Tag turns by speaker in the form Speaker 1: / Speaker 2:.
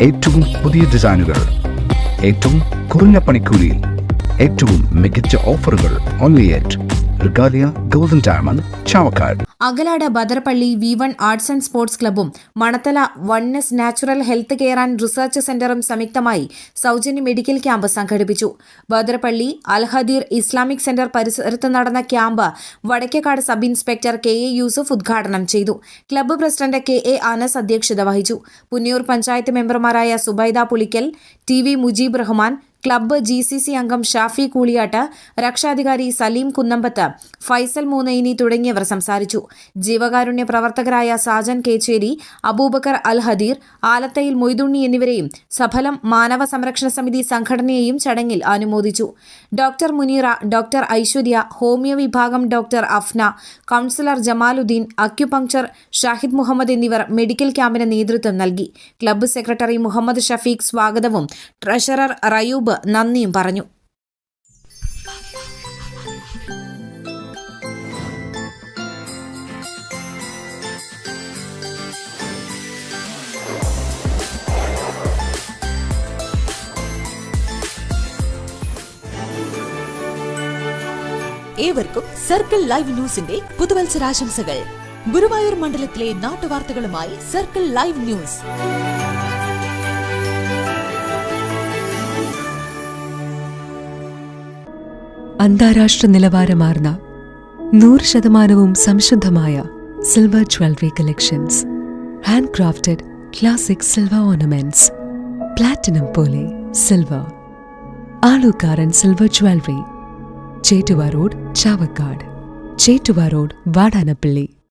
Speaker 1: ഏറ്റവും പുതിയ ഡിസൈനുകൾ, ഏറ്റവും കുറഞ്ഞ പണിക്കൂലിയിൽ, ഏറ്റവും മികച്ച ഓഫറുകൾ. Only at Regalia golden diamond, Chavakkad.
Speaker 2: Akalad Badarpalli V1 arts and sports ക്ലബ്ബും Manathala oneness natural health care and research സെന്ററും സംയുക്തമായി സൗജന്യ മെഡിക്കൽ ക്യാമ്പ് സംഘടിപ്പിച്ചു. ബദർപള്ളി അൽഹദീർ ഇസ്ലാമിക് സെന്റർ പരിസരത്ത് നടന്ന camp Vadakkekad sub inspector KA Yusuf ഉദ്ഘാടനം ചെയ്തു. ക്ലബ്ബ് പ്രസിഡന്റ് KA അനസ് അധ്യക്ഷത വഹിച്ചു. പുന്നിയൂർ പഞ്ചായത്ത് മെമ്പർമാരായ Zubaida Pulikkal, TV Mujeeb Rahman, club GCC അംഗം ഷാഫി കൂളിയാട്ട്, രക്ഷാധികാരി സലീം കുന്നമ്പത്ത്, ഫൈസൽ മൂന്നൈനി തുടങ്ങിയവർ സംസാരിച്ചു. ജീവകാരുണ്യ പ്രവർത്തകരായ സാജൻ കേച്ചേരി, അബൂബക്കർ അൽഹദീർ, ആലത്തയിൽ മൊയ്തുണ്ണി എന്നിവരെയും സഫലം മാനവ സംരക്ഷണ സമിതി സംഘടനയെയും ചടങ്ങിൽ അനുമോദിച്ചു. Doctor Muneera, doctor Aishwarya, homeo വിഭാഗം doctor Afna, councillor Jamaluddin, acupuncture Shahid Muhammad എന്നിവർ മെഡിക്കൽ ക്യാമ്പിന് നേതൃത്വം നൽകി. ക്ലബ്ബ് സെക്രട്ടറി മുഹമ്മദ് ഷഫീഖ് സ്വാഗതവും ട്രഷറർ റയൂബ് നന്ദിയും പറഞ്ഞു.
Speaker 3: ഏവർക്കും സർക്കിൾ ലൈവ് ന്യൂസിന്റെ പുതുവത്സരാശംസകൾ. ഗുരുവായൂർ മണ്ഡലത്തിലെ നാട്ടുവാർത്തകളുമായി സർക്കിൾ ലൈവ് ന്യൂസ്.
Speaker 4: അന്താരാഷ്ട്ര നിലവാരമാർന്ന 100% സംശുദ്ധമായ silver jewellery collections, hand crafted classic silver ornaments, platinum പോലെ silver, Alukkaran silver jewellery, Chettuva road, Chavakkad, Chettuva road, Vadanappally.